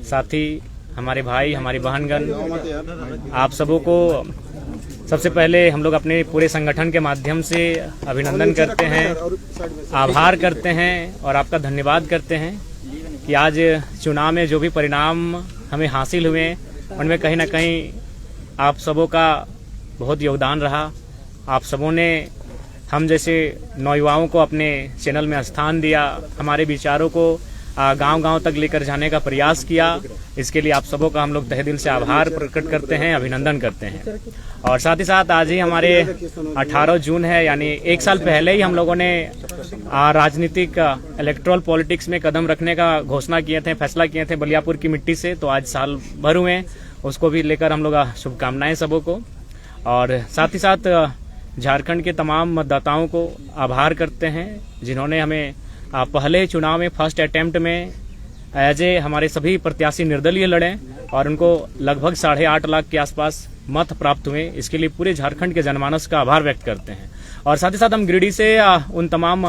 साथ ही हमारे भाई, हमारी बहनगण, आप सबों को सबसे पहले हम लोग अपने पूरे संगठन के माध्यम से अभिनंदन करते हैं, आभार करते हैं और आपका धन्यवाद करते हैं कि आज चुनाव में जो भी परिणाम हमें हासिल हुए उनमें कहीं ना कहीं आप सबों का बहुत योगदान रहा। आप सबों ने हम जैसे नौयुवाओं को अपने चैनल में स्थान दिया, हमारे विचारों को गांव-गांव तक लेकर जाने का प्रयास किया। इसके लिए आप सबों का हम लोग तहे दिल से आभार प्रकट करते हैं, अभिनंदन करते हैं। और साथ ही साथ आज ही हमारे 18 जून है, यानी एक साल पहले ही हम लोगों ने राजनीतिक इलेक्ट्रल पॉलिटिक्स में कदम रखने का घोषणा किए थे, फैसला किए थे बलियापुर की मिट्टी से। तो आज साल भर हुए, उसको भी लेकर हम लोग शुभकामनाएं सबों को। और साथ ही साथ झारखंड के तमाम मतदाताओं को आभार करते हैं जिन्होंने हमें पहले चुनाव में फर्स्ट अटेम्प्ट में एज ए हमारे सभी प्रत्याशी निर्दलीय लड़े और उनको लगभग 8.5 लाख के आसपास मत प्राप्त हुए। इसके लिए पूरे झारखंड के जनमानस का आभार व्यक्त करते हैं। और साथ ही साथ हम गिरिडीह से उन तमाम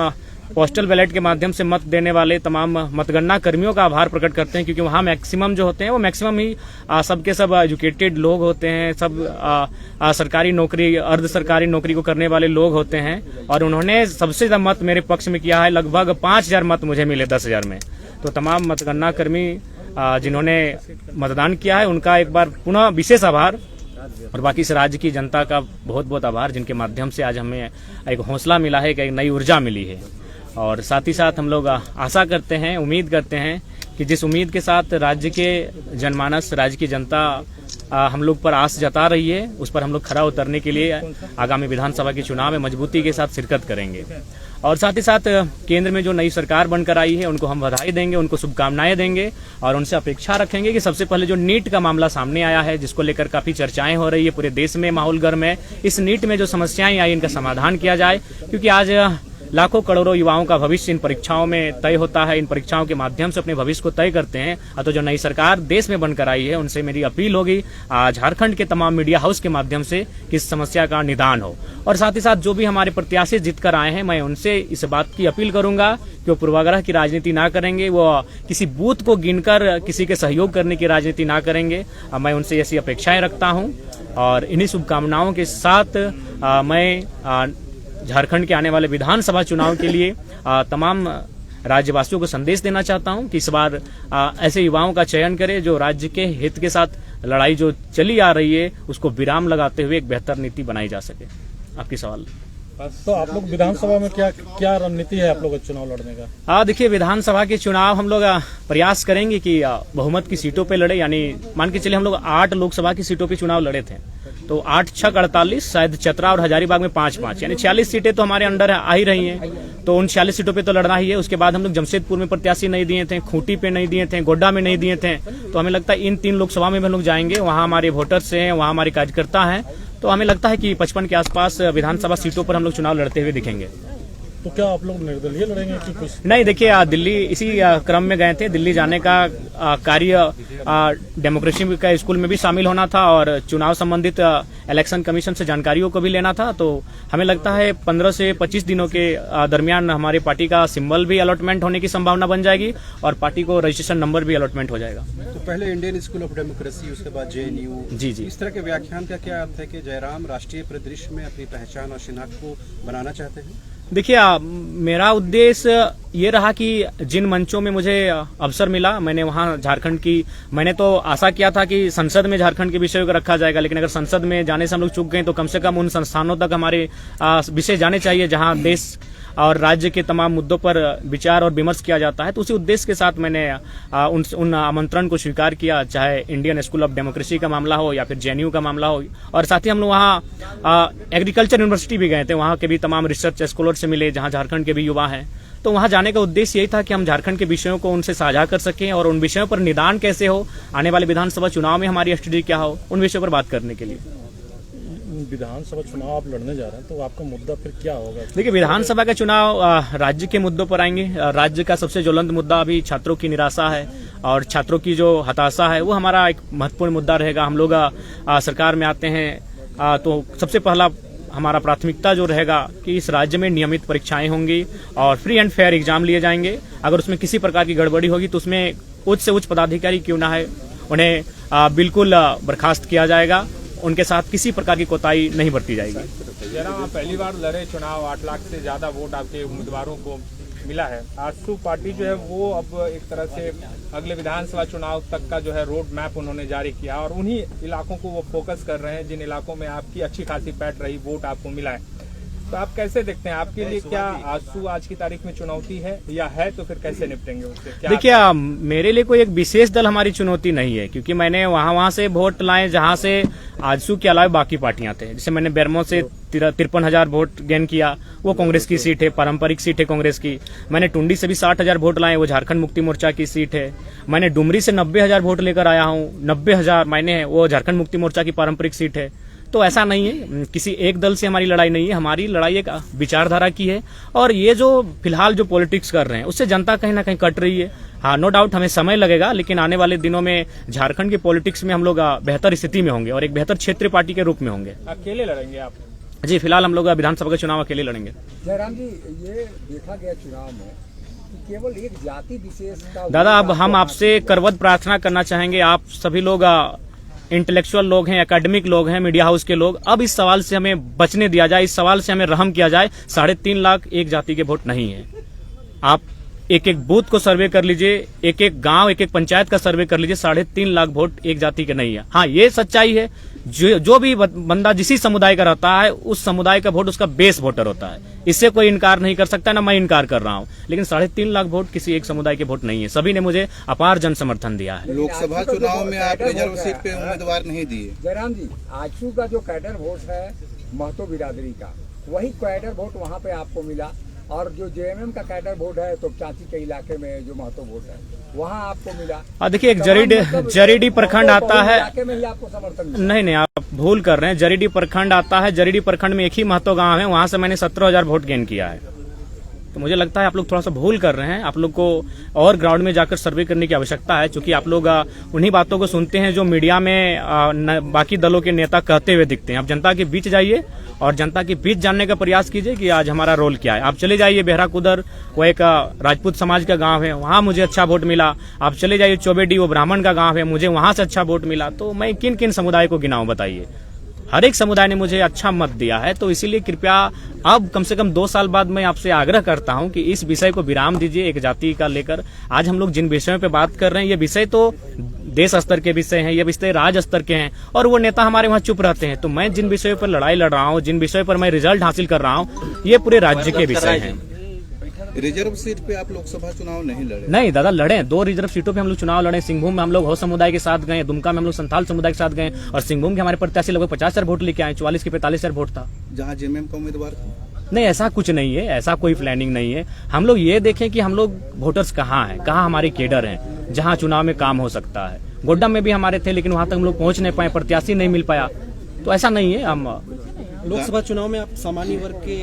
पोस्टल बैलेट के माध्यम से मत देने वाले तमाम मतगणना कर्मियों का आभार प्रकट करते हैं, क्योंकि वहाँ मैक्सिमम जो होते हैं वो मैक्सिमम ही सबके सब एजुकेटेड लोग होते हैं, सब सरकारी नौकरी, अर्ध सरकारी नौकरी को करने वाले लोग होते हैं। और उन्होंने सबसे ज्यादा मत मेरे पक्ष में किया है, लगभग 5000 मत मुझे मिले 10,000 में। तो तमाम मतगणना कर्मी जिन्होंने मतदान किया है उनका एक बार पुनः विशेष आभार, और बाकी इस राज्य की जनता का बहुत बहुत आभार जिनके माध्यम से आज हमें एक हौसला मिला है, एक नई ऊर्जा मिली है। और साथ ही साथ हम लोग आशा करते हैं, उम्मीद करते हैं कि जिस उम्मीद के साथ राज्य के जनमानस, राज्य की जनता हम लोग पर आस जता रही है, उस पर हम लोग खरा उतरने के लिए आगामी विधानसभा के चुनाव में मजबूती के साथ शिरकत करेंगे। और साथ ही साथ केंद्र में जो नई सरकार बनकर आई है उनको हम बधाई देंगे, उनको शुभकामनाएं देंगे और उनसे अपेक्षा रखेंगे कि सबसे पहले जो नीट का मामला सामने आया है, जिसको लेकर काफी चर्चाएं हो रही है, पूरे देश में माहौल गर्म है, इस नीट में जो समस्याएं आई इनका समाधान किया जाए। क्योंकि आज लाखों करोड़ों युवाओं का भविष्य इन परीक्षाओं में तय होता है, इन परीक्षाओं के माध्यम से अपने भविष्य को तय करते हैं। तो जो नई सरकार देश में बनकर आई है उनसे मेरी अपील होगी झारखंड के तमाम मीडिया हाउस के माध्यम से कि इस समस्या का निदान हो। और साथ ही साथ जो भी हमारे प्रत्याशी जीत कर आए हैं, मैं उनसे इस बात की अपील करूंगा कि वो पूर्वाग्रह की राजनीति ना करेंगे, वो किसी बूथ को गिनकर किसी के सहयोग करने की राजनीति ना करेंगे। मैं उनसे ऐसी अपेक्षाएं रखता हूं और इन्हीं शुभकामनाओं के साथ मैं झारखंड के आने वाले विधानसभा चुनाव के लिए तमाम राज्यवासियों को संदेश देना चाहता हूं कि इस बार ऐसे युवाओं का चयन करें जो राज्य के हित के साथ लड़ाई जो चली आ रही है उसको विराम लगाते हुए एक बेहतर नीति बनाई जा सके। आपकी सवाल। तो आप लोग विधानसभा में क्या रणनीति है आप लोग चुनाव लड़ने का? देखिए, विधानसभा के चुनाव हम लोग प्रयास करेंगे कि बहुमत की सीटों पे लड़े। यानी मान के चलिए हम लोग 8 लोकसभा की सीटों पे चुनाव लड़े थे, तो 8 6 48, शायद चतरा और हजारीबाग में 5-5, यानी 46 सीटें तो हमारे अंडर आ ही रही हैं। तो उन 46 सीटों पे तो लड़ना ही है। उसके बाद हम लोग जमशेदपुर में प्रत्याशी नहीं दिए थे, खूंटी पे नहीं दिए थे, गोड्डा में नहीं दिए थे। तो हमें लगता है इन 3 लोकसभा में हम लोग जाएंगे, वहाँ हमारे वोटर्स हैं, वहाँ हमारे कार्यकर्ता हैं। तो हमें लगता है कि 55 के आसपास विधानसभा सीटों पर हम लोग चुनाव लड़ते हुए दिखेंगे। तो क्या आप लोग निर्दलीय लड़ेंगे कि कुछ? नहीं, देखिए, दिल्ली इसी क्रम में गए थे। दिल्ली जाने का कार्य डेमोक्रेसी का स्कूल में भी शामिल होना था और चुनाव संबंधित इलेक्शन कमीशन से जानकारियों को भी लेना था। तो हमें लगता है 15 से 25 दिनों के दरमियान हमारे पार्टी का सिंबल भी अलॉटमेंट होने की संभावना बन जाएगी और पार्टी को रजिस्ट्रेशन नंबर भी अलॉटमेंट हो जाएगा। तो पहले इंडियन स्कूल ऑफ डेमोक्रेसी, उसके बाद JNU। जी। इस तरह के व्याख्यान का क्या अर्थ है कि जयराम राष्ट्रीय परिदृश्य में अपनी पहचान और शिनाख्त को बनाना चाहते हैं? देखिए, मेरा उद्देश्य ये रहा कि जिन मंचों में मुझे अवसर मिला, मैंने वहाँ झारखंड की, मैंने तो आशा किया था कि संसद में झारखंड के विषयों को रखा जाएगा, लेकिन अगर संसद में जाने से हम लोग चूक गए तो कम से कम उन संस्थानों तक हमारे विषय जाने चाहिए जहाँ देश और राज्य के तमाम मुद्दों पर विचार और विमर्श किया जाता है। तो उसी उद्देश्य के साथ मैंने उन आमंत्रण को स्वीकार किया, चाहे इंडियन स्कूल ऑफ डेमोक्रेसी का मामला हो या फिर JNU का मामला हो। और साथ ही हम लोग वहाँ एग्रीकल्चर यूनिवर्सिटी भी गए थे, वहाँ के भी तमाम रिसर्च स्कॉलर से मिले जहाँ झारखंड के भी युवा हैं। तो वहाँ जाने का उद्देश्य यही था कि हम झारखंड के विषयों को उनसे साझा कर सकें और उन विषयों पर निदान कैसे हो, आने वाले विधानसभा चुनाव में हमारी स्टडी क्या हो, उन विषयों पर बात करने के लिए। विधानसभा चुनाव आप लड़ने जा रहे हैं, तो आपका मुद्दा फिर क्या होगा? देखिए, विधानसभा का चुनाव राज्य के मुद्दों पर आएंगे। राज्य का सबसे ज्वलंत मुद्दा अभी छात्रों की निराशा है और छात्रों की जो हताशा है वो हमारा एक महत्वपूर्ण मुद्दा रहेगा। हम लोग सरकार में आते हैं तो सबसे पहला हमारा प्राथमिकता जो रहेगा कि इस राज्य में नियमित परीक्षाएं होंगी और फ्री एंड फेयर एग्जाम लिए जाएंगे। अगर उसमें किसी प्रकार की गड़बड़ी होगी तो उसमें उच्च से उच्च पदाधिकारी क्यों ना है, उन्हें बिल्कुल बर्खास्त किया जाएगा। उनके साथ किसी प्रकार की कोताही नहीं बरती जाएगी। जयराम, आप पहली बार लड़े चुनाव, 8 लाख से ज्यादा वोट आपके उम्मीदवारों को मिला है। आजसू पार्टी जो है वो अब एक तरह से अगले विधानसभा चुनाव तक का जो है रोड मैप उन्होंने जारी किया और उन्हीं इलाकों को वो फोकस कर रहे हैं जिन इलाकों में आपकी अच्छी खासी पैठ रही, वोट आपको मिला है। तो आप कैसे देखते हैं, आपके लिए क्या आजसू आज की तारीख में चुनौती है, या है तो फिर कैसे निपटेंगे उससे? देखिए, मेरे लिए कोई एक विशेष दल हमारी चुनौती नहीं है, क्योंकि मैंने वहां से वोट लाए जहां से आजसू के अलावा बाकी पार्टियां थे। जैसे मैंने बेरमो से 53,000 वोट गेन किया, वो कांग्रेस की सीट है, पारंपरिक सीट है कांग्रेस की। मैंने टुंडी से भी 60,000 वोट लाए, वो झारखंड मुक्ति मोर्चा की सीट है। मैंने डुमरी से 90,000 वोट लेकर आया हूँ, 90,000 मैंने, वो झारखंड मुक्ति मोर्चा की पारंपरिक सीट है। तो ऐसा नहीं है, किसी एक दल से हमारी लड़ाई नहीं है, हमारी लड़ाई एक विचारधारा की है। और ये जो फिलहाल जो पॉलिटिक्स कर रहे हैं उससे जनता कहीं ना कहीं कट रही है। हाँ, नो डाउट हमें समय लगेगा, लेकिन आने वाले दिनों में झारखंड के पॉलिटिक्स में हम लोग बेहतर स्थिति में होंगे और एक बेहतर क्षेत्रीय पार्टी के रूप में होंगे। अकेले लड़ेंगे आप? जी, फिलहाल हम लोग विधानसभा का चुनाव अकेले लड़ेंगे। जयराम जी, ये देखा गया चुनाव में कि केवल एक जाति विशेष का। दादा, अब हम आपसे करवत प्रार्थना करना चाहेंगे, आप सभी लोग इंटेलेक्चुअल लोग हैं, एकेडमिक लोग हैं, मीडिया हाउस के लोग, अब इस सवाल से हमें बचने दिया जाए, इस सवाल से हमें रहम किया जाए। 3.5 लाख एक जाति के वोट नहीं है। आप एक एक बूथ को सर्वे कर लीजिए, एक एक गांव, एक एक पंचायत का सर्वे कर लीजिए, 3.5 लाख वोट एक जाति के नहीं है। हाँ, ये सच्चाई है, जो भी बंदा जिसी समुदाय का रहता है उस समुदाय का वोट उसका बेस वोटर होता है। इससे कोई इनकार नहीं कर सकता, ना मैं इनकार कर रहा हूँ। लेकिन 3.5 लाख वोट किसी एक समुदाय के वोट नहीं है। सभी ने मुझे अपार जन समर्थन दिया है। लोकसभा चुनाव में आप रिजर्व सीट पे उम्मीदवार नहीं दिए। जयराम जी, आजसू का जो कैडर वोट है महतो बिरादरी का, वही कैडर वोट वहाँ पे आपको मिला। और जो जेएमएम का कैडर वोट है तो चाची के इलाके में जो महतो वोट है वहाँ आपको मिला। देखिए, एक जरीडी प्रखंड आता है, इलाके में ही आपको समर्थन मिला। नहीं, आप भूल कर रहे हैं। जरीडी प्रखंड आता है, जरीडी प्रखंड में एक ही महतो गांव है, वहां से मैंने 17,000 वोट गेन किया है। तो मुझे लगता है आप लोग थोड़ा सा भूल कर रहे हैं। आप लोग को और ग्राउंड में जाकर सर्वे करने की आवश्यकता है, क्योंकि आप लोग उन्हीं बातों को सुनते हैं जो मीडिया में बाकी दलों के नेता कहते हुए दिखते हैं। आप जनता के बीच जाइए और जनता के बीच जानने का प्रयास कीजिए कि आज हमारा रोल क्या है। आप चले जाइए बेहराकुदर, वो एक राजपूत समाज का गांव है, वहां मुझे अच्छा वोट मिला। आप चले जाइए चौबेडी, वो ब्राह्मण का गांव है, मुझे वहां से अच्छा वोट मिला। तो मैं किन किन समुदाय को गिनाऊं बताइए? हर एक समुदाय ने मुझे अच्छा मत दिया है। तो इसीलिए कृपया अब कम से कम 2 साल बाद मैं आपसे आग्रह करता हूं कि इस विषय को विराम दीजिए एक जाति का लेकर। आज हम लोग जिन विषयों पे बात कर रहे हैं, ये विषय तो देश स्तर के विषय हैं, ये विषय राज्य स्तर के हैं, और वो नेता हमारे वहाँ चुप रहते हैं। तो मैं जिन विषयों पर लड़ाई लड़ रहा हूँ, जिन विषयों पर मैं रिजल्ट हासिल कर रहा हूँ, ये पूरे राज्य के विषय हैं। रिजर्व सीट पे आप लोकसभा चुनाव नहीं लड़े? नहीं दादा, लड़े 2 रिजर्व सीटों पे हम लोग चुनाव लड़े। सिंहभूम में हम लोग हो समुदाय के साथ गए, दुमका में हम लोग संथाल समुदाय के साथ गए, और सिंहभूम के हमारे प्रत्याशी लगभग 50,000 वोट लेके आए, 44 के 45,000 वोट था। जहाँ जेएमएम का उम्मीदवार था? नहीं, ऐसा कुछ नहीं है, ऐसा कोई प्लानिंग नहीं है। हम लोग ये देखें कि हम लोग वोटर्स कहाँ हैं, कहाँ हमारे केडर हैं, जहाँ चुनाव में काम हो सकता है। गोड्डा में भी हमारे थे, लेकिन वहां तक हम लोग पहुंच नहीं पाए, प्रत्याशी नहीं मिल पाया। तो ऐसा नहीं है। हम लोकसभा चुनाव में आप सामान्य वर्ग के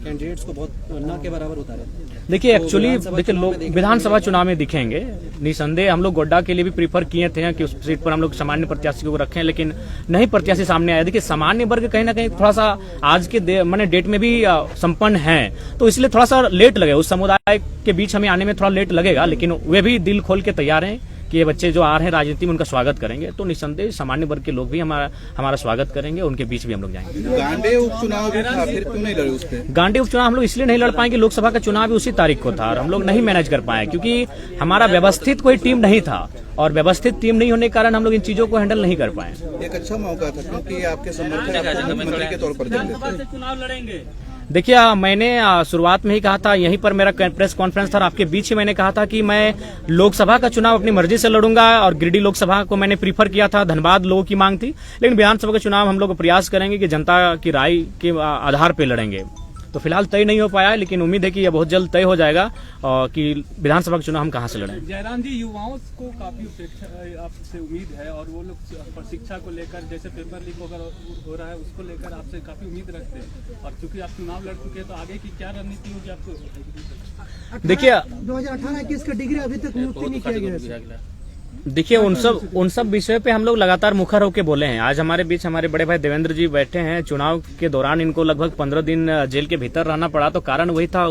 कैंडिडेट्स को बहुत न के बराबर उतारे। देखिए, एक्चुअली देखिए, लोग विधानसभा चुनाव में दिखेंगे निसंदेह। हम लोग गोड्डा के लिए भी प्रीफर किए थे कि उस सीट पर हम लोग सामान्य प्रत्याशी को रखें, लेकिन नहीं प्रत्याशी सामने आया। देखिए, सामान्य वर्ग कहीं ना कहीं थोड़ा सा आज के मैंने डेट में भी संपन्न है, तो इसलिए थोड़ा सा लेट लगे। उस समुदाय के बीच हमें आने में थोड़ा लेट लगेगा, लेकिन वे भी दिल खोल के तैयार हैं कि ये बच्चे जो आ रहे हैं राजनीति में, उनका स्वागत करेंगे। तो निसंदेह सामान्य वर्ग के लोग भी हमारा स्वागत करेंगे, उनके बीच भी हम लोग जाएंगे। गांडे उपचुनाव भी था, फिर क्यों नहीं लड़े उस पे? गांडे उपचुनाव हम लोग इसलिए नहीं लड़ पाएंगे, लोकसभा का चुनाव भी उसी तारीख को था और हम लोग नहीं मैनेज कर पाए, क्योंकि हमारा व्यवस्थित कोई टीम नहीं था, और व्यवस्थित टीम नहीं होने के कारण हम लोग इन चीजों को हैंडल नहीं कर पाए। एक अच्छा मौका था, क्योंकि आपके समर्थक आपको मुख्यमंत्री के तौर पर देखते थे। चुनाव लड़ेंगे। देखिए, मैंने शुरुआत में ही कहा था, यहीं पर मेरा प्रेस कॉन्फ्रेंस था, आपके बीच ही मैंने कहा था कि मैं लोकसभा का चुनाव अपनी मर्जी से लड़ूंगा, और गिरिडीह लोकसभा को मैंने प्रीफर किया था। धनबाद लोगों की मांग थी, लेकिन विधानसभा का चुनाव हम लोग प्रयास करेंगे कि जनता की राय के आधार पर लड़ेंगे। तो फिलहाल तय नहीं हो पाया, लेकिन उम्मीद है कि यह बहुत जल्द तय हो जाएगा कि विधानसभा का चुनाव हम कहां से लड़ें। जयराम जी, युवाओं को काफी अपेक्षा आपसे उम्मीद है, और वो लोग शिक्षा को लेकर, जैसे पेपर लीक हो रहा है उसको लेकर आपसे काफी उम्मीद रखते हैं, और चूंकि आप चुनाव लड़ चुके हैं तो आगे की क्या रणनीति होगी आपको? देखिए, 2018-21 का डिग्री अभी तक नियुक्ति नहीं किया गया। देखिए, उन सब विषय पे हम लोग लगातार मुखर होकर बोले हैं। आज हमारे बीच हमारे बड़े भाई देवेंद्र जी बैठे हैं। चुनाव के दौरान इनको लगभग 15 दिन जेल के भीतर रहना पड़ा, तो कारण वही था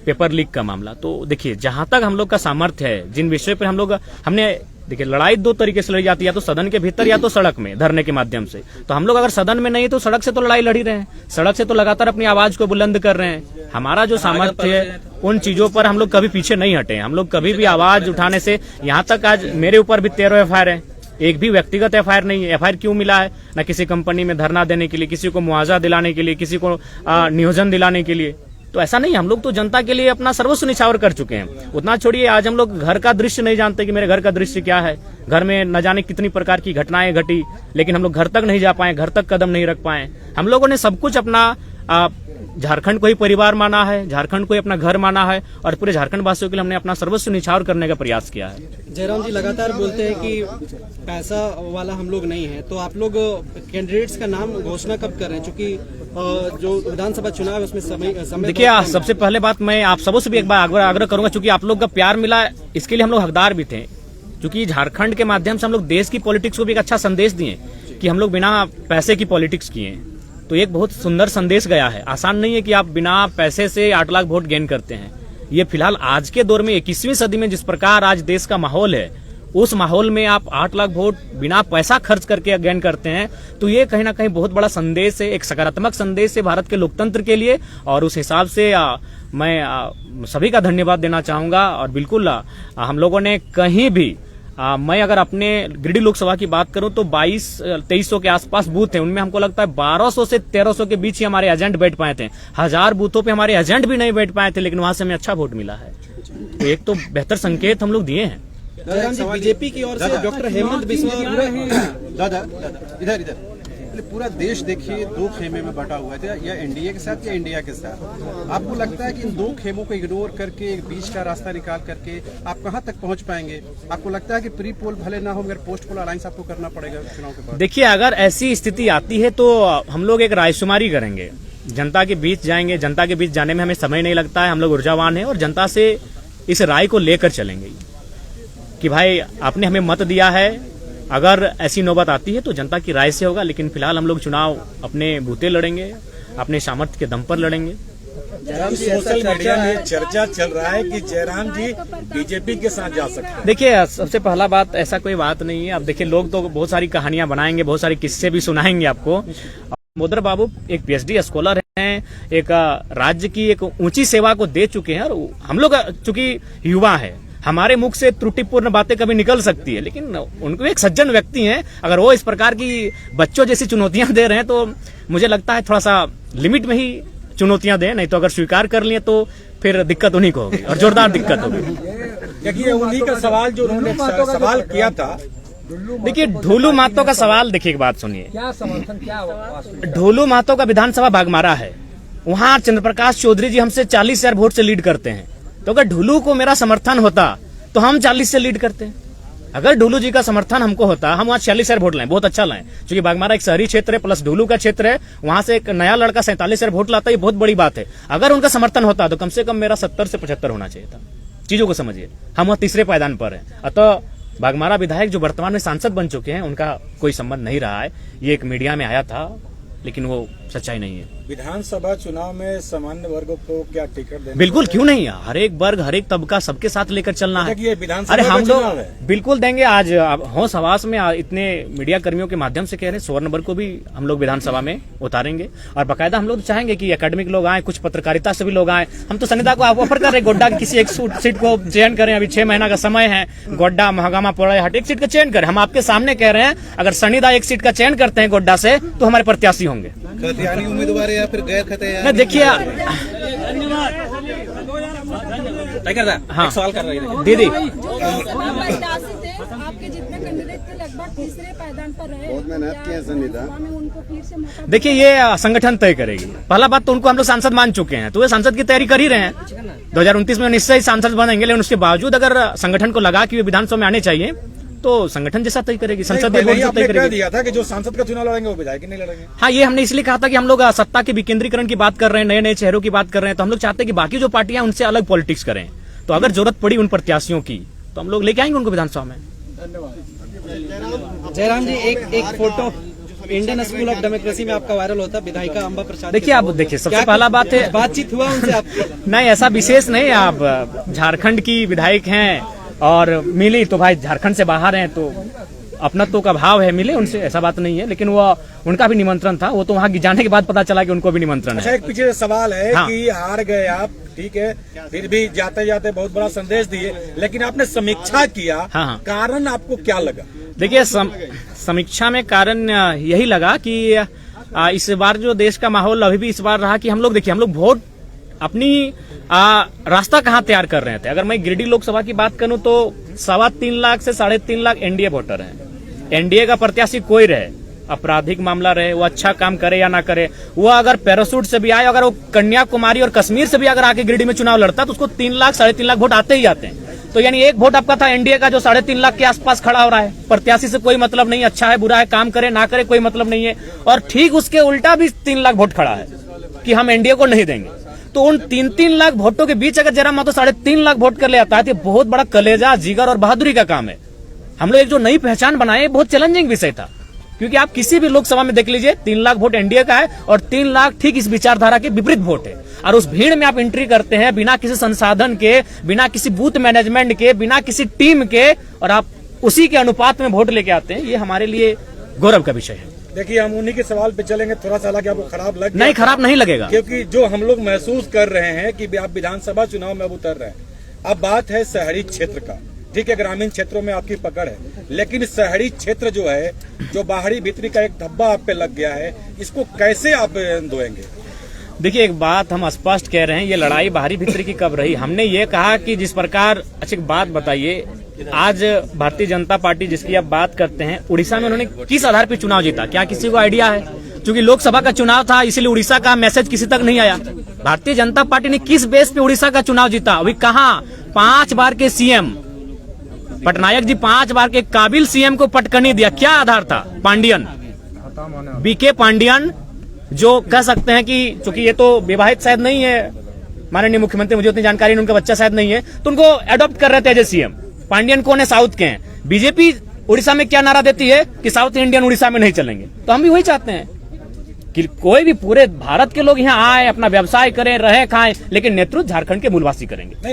पेपर लीक का मामला। तो देखिए, जहां तक हम लोग का सामर्थ्य है, जिन विषय पर हमने देखिए, लड़ाई दो तरीके से लड़ी जाती है, या तो सदन के भीतर या तो सड़क में धरने के माध्यम से। तो हम लोग अगर सदन में नहीं तो सड़क से तो लड़ाई लड़ ही रहे हैं, सड़क से तो लगातार अपनी आवाज को बुलंद कर रहे हैं। हमारा जो सामर्थ्य है उन चीजों पर हम लोग कभी पीछे नहीं हटे, हम लोग कभी भी आवाज उठाने से, यहाँ तक आज मेरे ऊपर भी 13 FIR है, एक भी व्यक्तिगत FIR नहीं है। FIR क्यों मिला है? न किसी कंपनी में धरना देने के लिए, किसी को मुआवजा दिलाने के लिए, किसी को नियोजन दिलाने के लिए। तो ऐसा नहीं, हम लोग तो जनता के लिए अपना सर्वस्व निछावर कर चुके हैं। उतना छोड़िए, आज हम लोग घर का दृश्य नहीं जानते कि मेरे घर का दृश्य क्या है। घर में न जाने कितनी प्रकार की घटनाएं घटी, लेकिन हम लोग घर तक नहीं जा पाए, घर तक कदम नहीं रख पाए। हम लोगों ने सब कुछ अपना झारखंड को ही परिवार माना है, झारखंड को ही अपना घर माना है, और पूरे झारखंड वासियों के लिए हमने अपना सर्वस्व निछावर करने का प्रयास किया है। जयराम जी लगातार बोलते हैं कि पैसा वाला हम लोग नहीं है, तो आप लोग कैंडिडेट्स का नाम घोषणा कब कर रहे हैं? चूंकि जो विधानसभा चुनाव है उसमें समय देखिए, सबसे पहले बात मैं आप सबों से भी एक बार आग्रह करूंगा, चूंकि आप लोग का प्यार मिला, इसके लिए हम लोग हकदार भी थे। क्योंकि झारखंड के माध्यम से हम लोग देश की पॉलिटिक्स को भी एक अच्छा संदेश दिए कि हम लोग बिना पैसे की पॉलिटिक्स किए, तो एक बहुत सुंदर संदेश गया है। आसान नहीं है कि आप बिना पैसे से 8 लाख वोट गेन करते हैं। ये फिलहाल आज के दौर में 21वीं सदी में जिस प्रकार आज देश का माहौल है, उस माहौल में आप 8 लाख वोट बिना पैसा खर्च करके गेन करते हैं, तो ये कहीं ना कहीं बहुत बड़ा संदेश है, एक सकारात्मक संदेश है भारत के लोकतंत्र के लिए। और उस हिसाब से मैं सभी का धन्यवाद देना चाहूंगा। और बिल्कुल हम लोगों ने कहीं भी मैं अगर अपने गिरिडीह लोकसभा की बात करूं तो 2200-2300 के आसपास बूथ हैं, उनमें हमको लगता है 1200 से 1300 के बीच ही हमारे एजेंट बैठ पाए थे। 1000 बूथों पे हमारे एजेंट भी नहीं बैठ पाए थे, लेकिन वहां से हमें अच्छा वोट मिला है। तो एक तो बेहतर संकेत हम लोग दिए हैं। बीजेपी की ओर से डॉक्टर हेमंत बिस्वा दादा इधर पूरा देश देखिए 2 खेमे में बटा हुआ है, या एनडीए के साथ या इंडिया के साथ। आपको लगता है कि इन 2 खेमों को इग्नोर करके एक बीच का रास्ता निकाल करके आप कहां तक पहुंच पाएंगे? आपको लगता है कि प्री पोल भले ना हो मगर पोस्ट पोल अलायंस आपको करना पड़ेगा चुनाव के बाद? देखिए, अगर ऐसी स्थिति आती है तो हम लोग एक रायशुमारी करेंगे, जनता के बीच जाएंगे। जनता के बीच जाने में हमें समय नहीं लगता है, हम लोग ऊर्जावान हैं और जनता से इस राय को लेकर चलेंगे कि भाई आपने हमें मत दिया है, अगर ऐसी नौबत आती है तो जनता की राय से होगा। लेकिन फिलहाल हम लोग चुनाव अपने बूते लड़ेंगे, अपने सामर्थ्य के दम पर लड़ेंगे। सोशल मीडिया में चर्चा चल रहा है कि जयराम जी बीजेपी के साथ जा सकते हैं। देखिए, सबसे पहला बात, ऐसा कोई बात नहीं है। अब देखिए, लोग तो बहुत सारी कहानियां बनाएंगे, बहुत सारे किस्से भी सुनाएंगे आपको। मोदर बाबू एक PhD स्कॉलर हैं, एक राज्य की एक ऊंची सेवा को दे चुके हैं, और हम लोग चूंकि युवा है, हमारे मुख से त्रुटिपूर्ण बातें कभी निकल सकती है, लेकिन उनको एक सज्जन व्यक्ति हैं। अगर वो इस प्रकार की बच्चों जैसी चुनौतियां दे रहे हैं तो मुझे लगता है थोड़ा सा लिमिट में ही चुनौतियां दें, नहीं तो अगर स्वीकार कर लिए तो फिर दिक्कत उन्हीं को होगी, और जोरदार दिक्कत होगी। देखिए, उन्हीं का सवाल जो उन्होंने सवाल किया था, देखिए ढोलू महतो का सवाल, देखिए एक बात सुनिए, क्या समर्थन, क्या ढोलू महतो का विधानसभा बागमारा है, वहां चंद्रप्रकाश चौधरी जी हमसे 40,000 वोट से लीड करते हैं। तो अगर ढोलू को मेरा समर्थन होता तो हम 40 से लीड करते हैं। अगर ढोलू जी का समर्थन हमको होता, हम वहां 46,000 वोट लाएं, बहुत अच्छा लाएं, क्योंकि बागमारा एक शहरी क्षेत्र है प्लस ढोलू का क्षेत्र है, वहां से एक नया लड़का 47,000 वोट लाता है, ये बहुत बड़ी बात है। अगर उनका समर्थन होता तो कम से कम मेरा 70 से 75 होना चाहिए था। चीजों को समझिए, हम वह तीसरे पायदान पर हैं। अतः बागमारा विधायक जो वर्तमान में सांसद बन चुके हैं, उनका कोई संबंध नहीं रहा है। ये एक मीडिया में आया था, लेकिन वो सच्चाई नहीं है। विधानसभा चुनाव में सामान्य वर्ग को क्या टिकट देना? बिल्कुल, क्यों नहीं है, हर एक वर्ग, हर एक तबका, सबके साथ लेकर चलना है। ये विधानसभा अरे हम चुनाव है। लोग बिल्कुल देंगे। आज होश हवास में इतने मीडिया कर्मियों के माध्यम से कह रहे हैं, स्वर्ण वर्ग को भी हम लोग विधानसभा में उतारेंगे, और बाकायदा हम लोग चाहेंगे कि एकेडमिक लोग आए, कुछ पत्रकारिता से भी लोग आए। हम तो सनिदा को ऑफर कर रहे हैं, गोड्डा की किसी एक सीट को चयन करें, अभी 6 महीना का समय है, गोड्डा, महागामा, पोड़ाहाट, एक सीट का चयन करें। हम आपके सामने कह रहे हैं, अगर सनिदा एक सीट का चयन करते हैं गोड्डा से, तो हमारे प्रत्याशी होंगे। खतियानी उम्मीदवार या फिर गैर खतियानी? देखिए, हाँ, सवाल कर रही है दीदी, आपके जितने कैंडिडेट थे लगभग तीसरे पायदान पर रहे, बहुत मेहनत की है सनिदा। उनको फिर से मौका? देखिए, ये संगठन तय करेगी। पहला बात तो उनको हम लोग सांसद मान चुके हैं, तो वे सांसद की तैयारी कर ही रहे हैं। 2029 में निश्चय ही सांसद बनेंगे, लेकिन उसके बावजूद अगर संगठन को लगा कि वे विधानसभा में आने चाहिए, तो संगठन जैसा तय करेगी, संसदीय बोर्ड तय करेगी। दिया था कि जो सांसद का चुनाव लड़ेंगे वो विधायक नहीं लड़ेंगे। हाँ, ये हमने इसलिए कहा था कि हम लोग सत्ता के विकेंद्रीकरण की बात कर रहे हैं, नए नए चेहरों की बात कर रहे हैं, तो हम लोग चाहते हैं कि बाकी जो पार्टियां उनसे अलग पॉलिटिक्स करें। तो अगर जरूरत पड़ी उन प्रत्याशियों की, तो हम लोग लेके आएंगे उनको विधानसभा में। जयराम जी, एक photo Indian school of democracy में आपका वायरल होता है विधायिका अम्बा प्रसाद। देखिए आप देखिए, सबसे पहला बात है बातचीत हुआ उनसे आपकी? नहीं, ऐसा विशेष नहीं। आप झारखंड की विधायक हैं और मिली तो भाई झारखंड से बाहर हैं तो अपनत्व का भाव है, मिले उनसे, ऐसा बात नहीं है। लेकिन वो उनका भी निमंत्रण था, वो तो वहाँ जाने के बाद पता चला कि उनको भी निमंत्रण अच्छा, है। एक पीछे सवाल है हाँ। कि हार गए आप, ठीक है, फिर भी जाते जाते बहुत बड़ा संदेश दिए, लेकिन आपने समीक्षा किया, हाँ। कारण आपको क्या लगा? देखिए समीक्षा में कारण यही लगा कि इस बार जो देश का माहौल अभी भी इस बार रहा कि हम लोग वोट अपनी रास्ता कहाँ तैयार कर रहे थे। अगर मैं गिरिडीह लोकसभा की बात करूं तो 3.25 लाख से 3.5 लाख एनडीए वोटर हैं। एनडीए का प्रत्याशी कोई रहे, आपराधिक मामला रहे, वो अच्छा काम करे या ना करे, वो अगर पैरासूट से भी आए, अगर वो कन्याकुमारी और कश्मीर से भी अगर आके गिरिडीह में चुनाव लड़ता तो उसको 3 लाख 3.5 लाख वोट आते ही आते हैं। तो यानी एक वोट आपका था एनडीए का जो 3.5 लाख के आसपास खड़ा हो रहा है। प्रत्याशी से कोई मतलब नहीं, अच्छा है बुरा है, काम करे ना करे कोई मतलब नहीं है। और ठीक उसके उल्टा भी 3 लाख वोट खड़ा है कि हम एनडीए को नहीं देंगे। तो उन 3-3 लाख वोटों के बीच अगर जयराम महतो 3.5 लाख वोट कर ले आता है तो बहुत बड़ा कलेजा, जिगर और बहादुरी का काम है। हम लोग एक जो नई पहचान बनाए, बहुत चैलेंजिंग विषय था, क्योंकि आप किसी भी लोकसभा में देख लीजिए 3 लाख वोट एनडीए का है और 3 लाख ठीक इस विचारधारा के विपरीत वोट है। और उस भीड़ में आप एंट्री करते हैं बिना किसी संसाधन के, बिना किसी बूथ मैनेजमेंट के, बिना किसी टीम के, और आप उसी के अनुपात में वोट लेके आते हैं। ये हमारे लिए गौरव का विषय है। देखिए, हम उन्हीं के सवाल पे चलेंगे। थोड़ा सा हालांकि आपको खराब लग नहीं, खराब नहीं लगेगा, क्योंकि जो हम लोग महसूस कर रहे हैं कि आप विधानसभा चुनाव में अब उतर रहे हैं। अब बात है शहरी क्षेत्र का, ठीक है, ग्रामीण क्षेत्रों में आपकी पकड़ है, लेकिन शहरी क्षेत्र जो है, जो बाहरी भीतरी का एक धब्बा आप पे लग गया है, इसको कैसे आप धोएंगे? देखिए, एक बात हम स्पष्ट कह रहे हैं, ये लड़ाई बाहरी भीतरी की कब रही। हमने ये कहा कि जिस प्रकार, अच्छा एक बात बताइए, आज भारतीय जनता पार्टी जिसकी आप बात करते हैं, उड़ीसा में उन्होंने किस आधार पर चुनाव जीता, क्या किसी को आइडिया है? क्योंकि लोकसभा का चुनाव था इसलिए उड़ीसा का मैसेज किसी तक नहीं आया। भारतीय जनता पार्टी ने किस बेस पे उड़ीसा का चुनाव जीता? अभी कहाँ 5 बार के सीएम पटनायक जी 5 बार के काबिल सीएम को पटकनी दिया, क्या आधार था? पांडियन, बीके पांडियन, जो कह सकते हैं कि चूंकि ये तो विवाहित शायद नहीं है माननीय मुख्यमंत्री, मुझे उतनी जानकारी नहीं, उनका बच्चा शायद नहीं है, तो उनको अडॉप्ट कर रहे थे एज सीएम। पांडियन कौन है? साउथ के हैं। बीजेपी उड़ीसा में क्या नारा देती है कि साउथ इंडियन उड़ीसा में नहीं चलेंगे। तो हम भी वही चाहते हैं कि कोई भी पूरे भारत के लोग यहाँ आए, अपना व्यवसाय करें, रहे खाएं, लेकिन नेतृत्व झारखंड के मूलवासी करेंगे।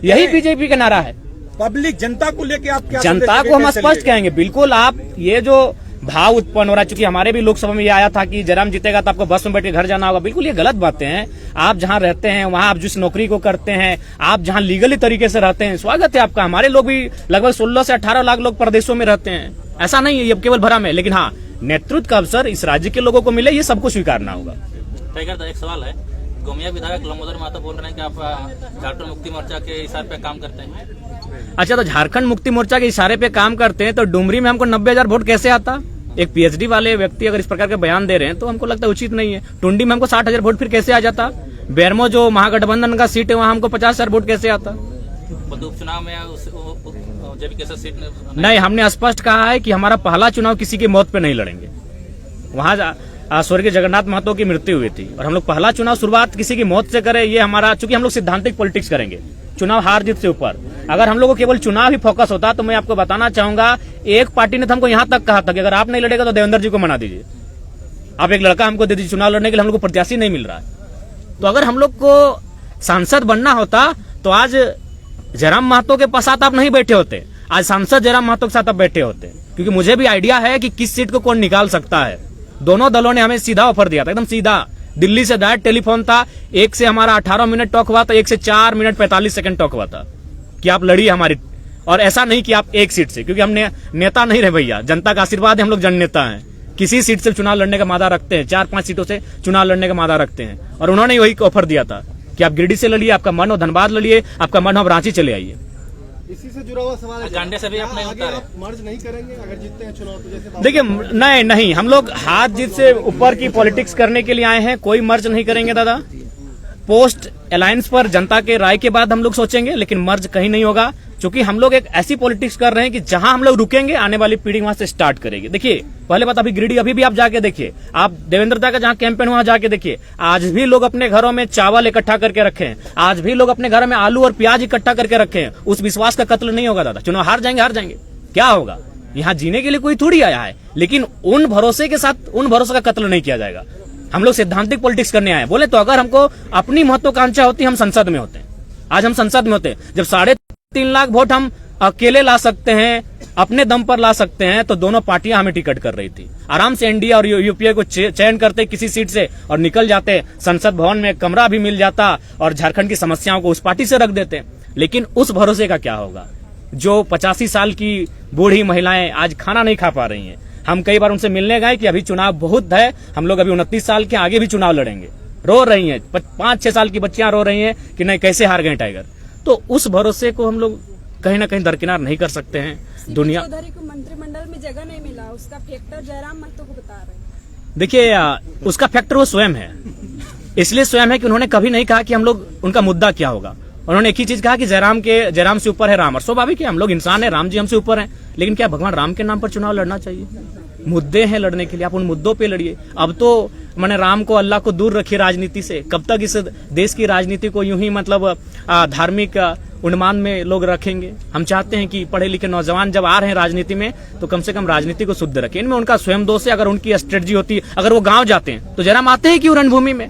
यही बीजेपी का नारा है। पब्लिक जनता को लेके आप क्या? जनता को हम स्पष्ट कहेंगे, बिल्कुल आप ये जो भाव उत्पन्न हो रहा है, चूंकि हमारे भी लोकसभा में ये आया था कि जयराम जीतेगा तो आपको बस में बैठ के घर जाना होगा, बिल्कुल ये गलत बातें हैं। आप जहां रहते हैं, वहां आप जिस नौकरी को करते हैं, आप जहां लीगली तरीके से रहते हैं, स्वागत है आपका। हमारे लोग भी लगभग 16 से 18 लाख लोग प्रदेशों में रहते हैं, ऐसा नहीं है ये केवल भ्रम है। लेकिन हाँ, नेतृत्व का अवसर इस राज्य के लोगों को मिले, ये सबको स्वीकारना होगा। एक सवाल है, गोमिया विधायक लंबोदर महतो बोल रहे हैं कि आप झारखंड मुक्ति मोर्चा के इशारे पे काम करते हैं। अच्छा, तो झारखंड मुक्ति मोर्चा के इशारे पे काम करते हैं तो डुमरी में हमको 90,000 वोट कैसे आता? एक पीएचडी वाले व्यक्ति अगर इस प्रकार के बयान दे रहे हैं तो हमको लगता है उचित नहीं है। टुंडी में हमको 60,000 वोट फिर कैसे आ जाता? बेरमो जो महागठबंधन का सीट है वहां हमको 50,000 वोट कैसे आता? उपचुनाव में सीट नहीं, हमने स्पष्ट कहा है कि हमारा पहला चुनाव किसी की मौत पे नहीं लड़ेंगे। वहां स्वर्गीय जगन्नाथ महतो की मृत्यु हुई थी और हम लोग पहला चुनाव शुरुआत किसी की मौत से करें, ये हमारा, चूंकि हम लोग सिद्धांतिक पॉलिटिक्स करेंगे, चुनाव हार जीत से ऊपर। अगर हम लोग को केवल चुनाव ही फोकस होता तो मैं आपको बताना चाहूंगा, एक पार्टी ने तो हमको यहां तक कहा था कि अगर आप नहीं लड़ेगा तो देवेंद्र जी को मना दीजिए, आप एक लड़का हमको दे दीजिए चुनाव लड़ने के लिए, हम लोग को प्रत्याशी नहीं मिल रहा है। तो अगर हम लोग को सांसद बनना होता तो आज जयराम महतो के साथ आप नहीं बैठे होते, आज सांसद जयराम महतो के साथ आप बैठे होते, क्योंकि मुझे भी आइडिया है कि किस सीट को कौन निकाल सकता है। दोनों दलों ने हमें सीधा ऑफर दिया था, एकदम सीधा, दिल्ली से डायरेक्ट टेलीफोन था, एक से हमारा 18 मिनट टॉक हुआ था, एक से 4 मिनट 45 सेकंड टॉक हुआ था कि आप लड़िए हमारी। और ऐसा नहीं कि आप एक सीट से, क्योंकि हमने नेता नहीं रहे भैया, जनता का आशीर्वाद है, हम लोग जननेता हैं, किसी सीट से चुनाव लड़ने का मादा रखते हैं, 4-5 सीटों से चुनाव लड़ने का मादा रखते हैं। और उन्होंने वही ऑफर दिया था कि आप गिरिडीह से लड़िए, आपका मन हो धनबाद लड़िए, आपका मन हो आप रांची चले आइए। इसी से जुड़ा हुआ सवाल है, गांडे से भी आप नहीं उतारे, मर्ज नहीं करेंगे अगर जीतते हैं चुनाव तो? जैसे देखिए, नहीं, हम लोग हाथ जीत से ऊपर की पॉलिटिक्स करने के लिए आए हैं, कोई मर्ज नहीं करेंगे दादा। पोस्ट अलायंस पर जनता के राय के बाद हम लोग सोचेंगे, लेकिन मर्ज कहीं नहीं होगा, क्योंकि हम लोग एक ऐसी पॉलिटिक्स कर रहे हैं कि जहां हम लोग रुकेंगे आने वाली पीढ़ी वहां से स्टार्ट करेगी। देखिए, पहले बात, अभी गिरिडीह अभी भी आप जाके देखिए, आप देवेंद्र दा का जहां कैंपेन वहां जाके देखिए, आज भी लोग अपने घरों में चावल इकट्ठा करके रखे हैं, आज भी लोग अपने घरों में आलू और प्याज इकट्ठा करके रखे हैं। उस विश्वास का कत्ल नहीं होगा दादा। चुनाव हार जाएंगे, क्या होगा? यहाँ जीने के लिए कोई थोड़ी आया है, लेकिन उन भरोसे के साथ उन भरोसे का कत्ल नहीं किया जाएगा। हम लोग सैद्धांतिक पॉलिटिक्स करने आए हैं। बोले तो अगर हमको अपनी महत्वाकांक्षा होती, हम संसद में होते। आज हम संसद में होते। जब 3.5 लाख वोट हम अकेले ला सकते हैं, अपने दम पर ला सकते हैं, तो दोनों पार्टियां हमें टिकट कर रही थी। आराम से एनडीए और यूपीए को चयन करते किसी सीट से और निकल जाते। संसद भवन में कमरा भी मिल जाता और झारखंड की समस्याओं को उस पार्टी से रख देते। लेकिन उस भरोसे का क्या होगा जो 85 साल की बूढ़ी महिलाएं आज खाना नहीं खा पा रही हैं। हम कई बार उनसे मिलने गए कि अभी चुनाव बहुत है, हम लोग अभी 29 साल के आगे भी चुनाव लड़ेंगे। रो रही हैं, 5-6 साल की बच्चियां रो रही हैं कि नहीं कैसे हार गए टाइगर। तो उस भरोसे को हम लोग कहीं ना कहीं दरकिनार नहीं कर सकते हैं। दुनिया चौधरी को मंत्रिमंडल में जगह नहीं मिला, उसका फैक्टर जयराम महतो को बता रहे हैं। देखिए, उसका फैक्टर वो स्वयं है। इसलिए स्वयं है कि उन्होंने कभी नहीं कहा कि हम लोग उनका मुद्दा क्या होगा। उन्होंने एक ही चीज कहा कि जयराम से ऊपर है राम। और स्वाभाविक है, हम लोग इंसान है, राम जी हमसे ऊपर हैं। लेकिन क्या भगवान राम के नाम पर चुनाव लड़ना चाहिए? मुद्दे हैं लड़ने के लिए, आप उन मुद्दों पे लड़िए। अब तो मैंने राम को अल्लाह को दूर रखी राजनीति से। कब तक इस देश की राजनीति को यूं ही मतलब धार्मिक उन्माद में लोग रखेंगे? हम चाहते हैं कि पढ़े लिखे नौजवान जब आ रहे हैं राजनीति में तो कम से कम राजनीति को शुद्ध रखें। इनमें उनका स्वयं दोष है। अगर उनकी स्ट्रेटजी होती, अगर वो गांव जाते हैं तो जयराम आते हैं क्यों रणभूमि में?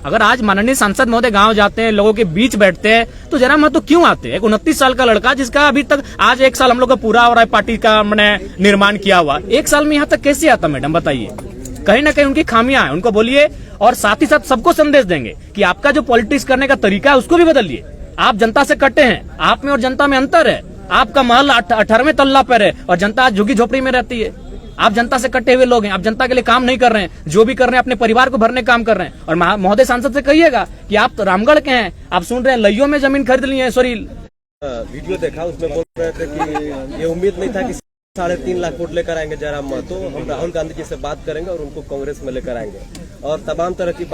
अगर आज माननीय सांसद महोदय गांव जाते हैं, लोगों के बीच बैठते हैं, तो जयराम महतो क्यों आते हैं? एक 29 साल का लड़का जिसका अभी तक आज 1 साल हम लोग का पूरा हो रहा है, पार्टी का मैंने निर्माण किया हुआ, 1 साल में यहाँ तक कैसे आता मैडम बताइए? कहीं ना कहीं उनकी खामियां हैं, उनको बोलिए। और साथ ही साथ सबको संदेश देंगे कि आपका जो पॉलिटिक्स करने का तरीका है उसको भी बदलिए। आप जनता से कटे हैं, आप में और जनता में अंतर है। आपका महल 18वें तल्ला पर है और जनता आज झुग्गी झोपड़ी में रहती है। आप जनता से कटे हुए लोग हैं, आप जनता के लिए काम नहीं कर रहे हैं। जो भी कर रहे हैं अपने परिवार को भरने काम कर रहे हैं। और महोदय सांसद से कहिएगा कि आप तो रामगढ़ के हैं, आप सुन रहे हैं लइयों में जमीन खरीद ली है। सॉरी, वीडियो देखा, उसमें बोल रहे थे कि ये उम्मीद नहीं था कि 3.5 लाख वोट लेकर आएंगे जयराम महतो। हम राहुल गांधी जी से बात करेंगे और उनको कांग्रेस में लेकर आएंगे और तमाम तरह की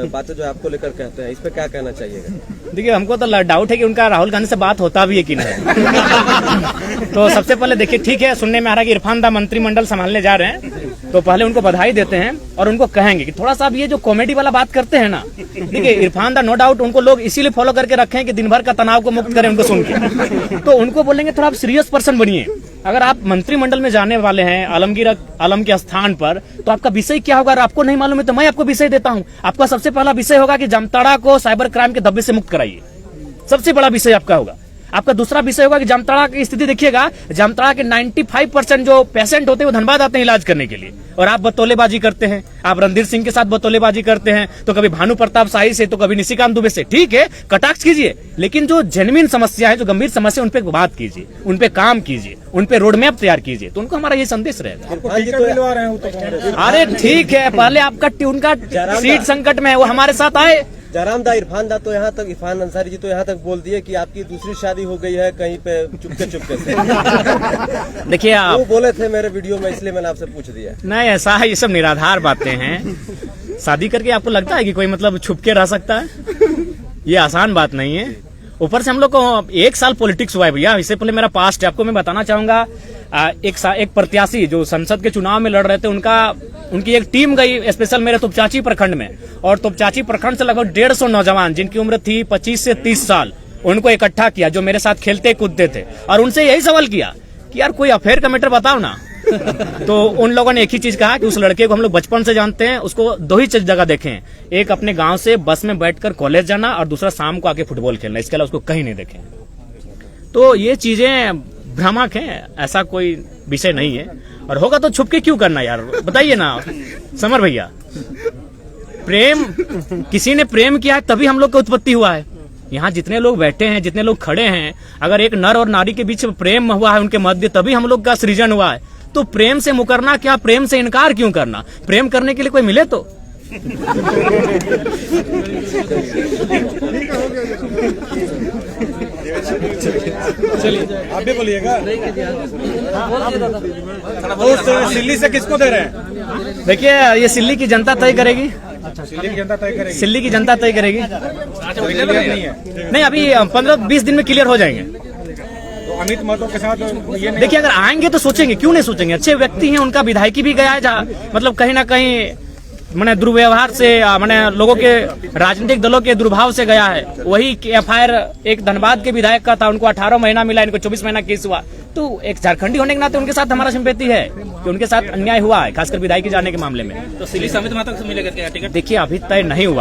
बातें जो आपको लेकर कहते हैं, इस पे क्या कहना चाहिएगा? देखिए, हमको तो डाउट है कि उनका राहुल गांधी से बात होता भी है कि नहीं। तो सबसे पहले देखिए, ठीक है, सुनने में आ रहा है कि इरफान दा मंत्रिमंडल संभालने जा रहे हैं, तो पहले उनको बधाई देते हैं और उनको कहेंगे कि थोड़ा सा अब ये जो कॉमेडी वाला बात करते हैं ना, देखिए इरफान दा नो डाउट उनको लोग इसीलिए फॉलो करके रखे हैं कि दिन भर का तनाव को मुक्त करें उनको सुन के। तो उनको बोलेंगे थोड़ा आप सीरियस पर्सन बनिए। अगर आप मंत्रिमंडल में जाने वाले हैं आलम के स्थान पर, तो आपका विषय क्या होगा? अगर आपको नहीं मालूम है तो मैं आपको विषय देता हूं। आपका सबसे पहला विषय होगा कि जामताड़ा को साइबर क्राइम के धब्बे से मुक्त कराइए। सबसे बड़ा विषय आपका होगा। आपका दूसरा विषय होगा कि जामताड़ा की स्थिति देखिएगा, जामताड़ा के 95% जो पेशेंट होते हैं वो धनबाद आते हैं इलाज करने के लिए, और आप बतौलेबाजी करते हैं। आप रणधीर सिंह के साथ बतौलेबाजी करते हैं, तो कभी भानु प्रताप शाही से, तो कभी निशिकांत दुबे से। ठीक है, कटाक्ष कीजिए, लेकिन जो जेन्युइन समस्या है, जो गंभीर समस्या, उन पे बात कीजिए, उन पे काम कीजिए, उन पे रोड मैप तैयार कीजिए। तो उनको हमारा ये संदेश रहेगा। अरे ठीक है, पहले आपका ट्यून का सीट संकट में है, वो हमारे साथ आए। जयराम दा, इरफान दा तो यहाँ तक, इरफान अंसारी जी तो यहाँ तक बोल दिए कि आपकी दूसरी शादी हो गई है कहीं पे चुपके से। देखिए, आप वो बोले थे मेरे वीडियो में, इसलिए मैंने आपसे पूछ दिया। नहीं, ऐसा है, ये सब निराधार बातें हैं। शादी करके आपको लगता है कि कोई मतलब छुप के रह सकता है? ये आसान बात नहीं है। ऊपर से हम लोग को 1 साल पॉलिटिक्स हुआ है भैया। इससे पहले मेरा पास्ट है, आपको मैं बताना चाहूंगा। एक प्रत्याशी जो संसद के चुनाव में लड़ रहे थे, उनकी एक टीम गई स्पेशल मेरे तुपचाची प्रखंड में, और तुपचाची प्रखंड से लगभग 150 नौजवान जिनकी उम्र थी 25 से 30 साल, उनको इकट्ठा किया, जो मेरे साथ खेलते कूदते थे, और उनसे यही सवाल किया कि यार कोई अफेयर का मैटर बताओ ना। तो उन लोगों ने एक ही चीज कहा कि उस लड़के को हम लोग बचपन से जानते हैं, उसको 2 ही जगह देखे हैं, एक अपने गांव से बस में बैठकर कॉलेज जाना, और दूसरा शाम को आके फुटबॉल खेलना। इसके अलावा उसको कहीं नहीं देखे। तो ये चीजें भ्रामक हैं, ऐसा कोई विषय नहीं है। और होगा तो छुप के क्यों करना यार, बताइए ना समर भैया। प्रेम, किसी ने प्रेम किया है तभी हम लोग का उत्पत्ति हुआ है। यहाँ जितने लोग बैठे हैं, जितने लोग खड़े हैं, अगर एक नर और नारी के बीच प्रेम हुआ है उनके मध्य, तभी हम लोग का सृजन हुआ है। तो प्रेम से मुकरना क्या, प्रेम से इनकार क्यों करना? प्रेम करने के लिए कोई मिले तो। चलिए, आप भी बोलिएगा। सिल्ली से किसको दे रहे हैं? देखिए, ये सिल्ली की जनता तय करेगी। सिल्ली की जनता तय करेगी। सिल्ली की जनता तय करेगी। नहीं, अभी 15-20 दिन में क्लियर हो जाएंगे। तो अमित महतो के साथ ये नहीं, देखिए, अगर आएंगे तो सोचेंगे, क्यों नहीं सोचेंगे? अच्छे व्यक्ति हैं, उनका विधायकी भी गया है, जहाँ मतलब कहीं ना कहीं मैंने दुर्व्यवहार से, मैंने लोगों के राजनीतिक दलों के दुर्भाव से गया है। वही FIR एक धनबाद के विधायक का था, उनको 18 महीना मिला, इनको 24 महीना केस हुआ। परंतु एक झारखंडी होने के नाते उनके साथ हमारा सिंपैथी है कि उनके साथ अन्याय हुआ है, खासकर विधायकी जाने के मामले में। तो सिली समित महतो से मिलेगा क्या टिकट? देखिए अभी तय नहीं हुआ